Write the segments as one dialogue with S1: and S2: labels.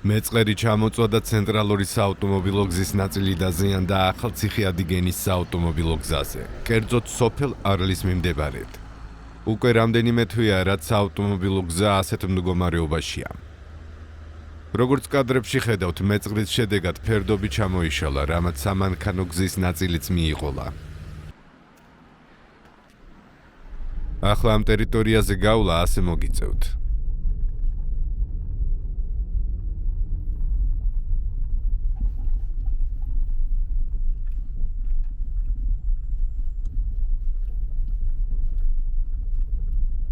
S1: მეწყერი ჩამოწვა და ცენტრალური საავტომობილო გზის ნაწილი დაზიანდა ახალციხე ადიგენის საავტომობილო გზაზე, კერძოდ სოფელ არლის მიმდებარედ. უკვე რამდენიმე თვეა, რაც საავტომობილო გზა ასეთ მდგომარეობაშია. როგორც კადრებში ხედავთ, მეწყრის შედეგად ფერდობი ჩამოიშალა, რამაც სამანქანო გზის ნაწილიც მიიღოლა. ახლა ამ ტერიტორიაზე გავლა ასე მოგიწევთ.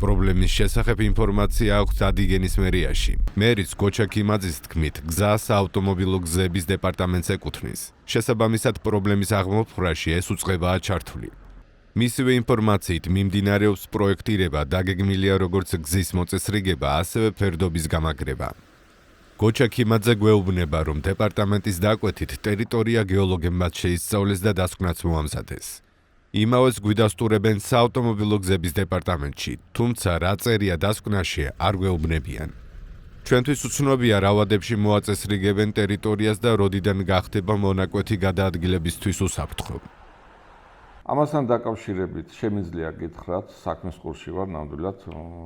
S1: პრობლემის შესახებ ინფორმაცია აქვს ადიგენის მერიაში. მერის გოჩა ქიმაძის თქმით, გზა საავტომობილო გზების დეპარტამენტს ეკუთვნის. შესაბამისად, პრობლემის აღმოფხვრაში ეს უწყებაა ჩართული. მისივე ინფორმაციით მიმდინარეობს პროექტირება, დაგეგმილია როგორც გზის მოწესრიგება, ასევე ფერდობის გამაგრება. გოჩა ქიმაძე გვეუბნება, რომ დეპარტამენტის დაკვეთით ტერიტორია გეოლოგებმა შეისწავლეს და დასკვნაც მოამზადეს. იმავეს გვიდასტურებენ საავტომობილო გზების დეპარტამენტში, თუმცა რა წერია დასკვნაში არ გვეუბნებიან. ჩვენთვის უცნობია რა ვადებში მოაწესრიგებენ ტერიტორიას და როდიდან გახდება მონაკვეთი გადაადგილებისთვის უსაფრთხო.
S2: ამასთან დაკავშირებით შემიძლია გითხრათ, საქმის კურსში ვარ ნამდვილად,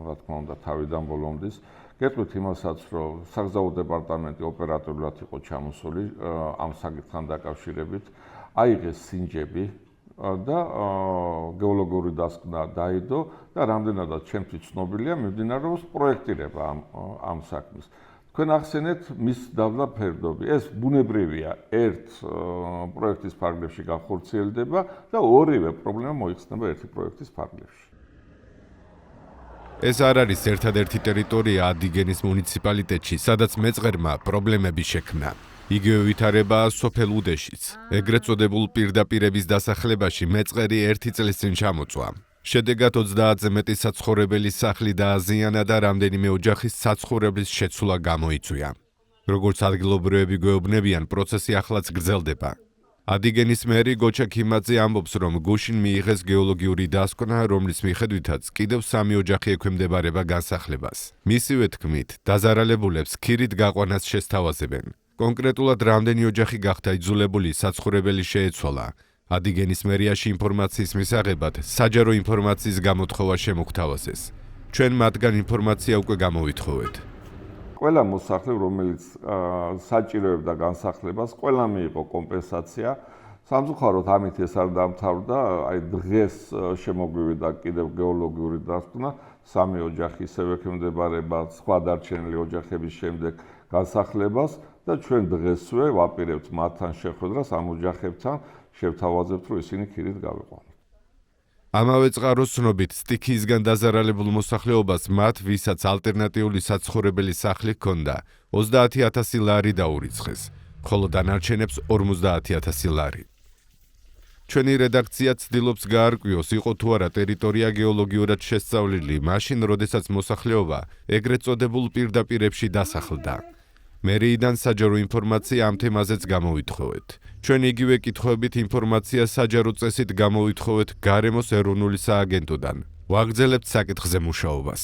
S2: რა თქმა უნდა, თავიდან ბოლომდის. გეტყვით იმასაც, რომ საგზაო დეპარტამენტი ოპერატიულად იყო ჩამოსული ამ საკითხთან დაკავშირებით, აიღეს სინჯები და გეოლოგიური დასკვნა დაიდო და რამდენადაც ჩემთვის ცნობილია, მიმდინარეობს პროექტირება ამ საქმის. თქვენ ახსენეთ მის დაბლა ფერდობი. ეს ბუნებრივია, ერთ პროექტის ფარგლებში განხორციელდება და ორივე პრობლემა მოიხსნება ერთი პროექტის ფარგლებში.
S1: ეს არ არის ერთადერთი ტერიტორია ადიგენის მუნიციპალიტეტში, სადაც მეწყერმა პრობლემები შექმნა. იგივე ვითარებაა სოფელ უდეშიც. ეგრეთ წოდებულ პირდაპირების დასახლებაში მეწყერი 1 წლის წინ ჩამოწვა. შედეგად 30-ზე მეტი საცხოვრებელი სახლი დააზიანა და რამდენიმე ოჯახის საცხოვრებლის შეცვლა გამოიწვია. როგორც ადგილობრივები გვეუბნებიან, პროცესი ახლაც გრძელდება. ადიგენის მერი გოჩა ქიმაძე ამბობს, რომ გუშინ მიიღეს გეოლოგიური დასკვნა, რომლის მიხედვითაც კიდევ 3 ოჯახი ექვემდებარება განსახლებას. მისივე თქმით, დაზარალებულებს ქირით გაყვანას შესთავაზებენ. კონკრეტულად რამდენი ოჯახი გახდა იძულებული საცხოვრებელი შეეცვალა. ადიგენის მერიაში ინფორმაციის მისაღებად საჯარო ინფორმაციის გამოთხოვა შემოგთავაზეს. ჩვენ მათგან ინფორმაცია უკვე გამოვითხოვეთ.
S2: ყველა მოსახლე, რომელიც საჭიროებდა განსახლებას, ყველა მიიღო კომპენსაცია. სამწუხაროდ ამით ეს არ დამთავრდა, აი დღეს შემოგვივიდა კიდევ გეოლოგიური დასკვნა, 3 ოჯახი ისევ ექვემდებარება სხვა დარჩენილი ოჯახების შემდეგ განსახლებას და ჩვენ დღესვე ვაპირებთ მათთან შეხვედრას ამ ოჯახებთან, შევთავაზებთ, რომ ისინი ქირით გავიყვანოთ.
S1: ამავე წყაროს ცნობით, სტიქიისგან დაზარალებულ მოსახლეობას მათ, ვისაც ალტერნატიული საცხოვრებელი სახლი ჰქონდა, 30,000 ლარი დაურიცხეს, ხოლო დანარჩენებს 50,000 ლარი. ჩვენი რედაქცია ცდილობს გაარკვიოს, იყო თუ არა ტერიტორია გეოლოგიურად შესწავლილი, მაშინ, როდესაც მოსახლეობა ეგრეთ წოდებულ პირდაპირებში დასახლდა. მერიიდან საჯარო ინფორმაცია ამ თემაზეც გამოვითხოვეთ. ჩვენ იგივე კითხვებით ინფორმაცია საჯარო წესით გამოვითხოვეთ გარემოს ეროვნული სააგენტოდან. ვაგრძელებთ საკითხზე მუშაობას.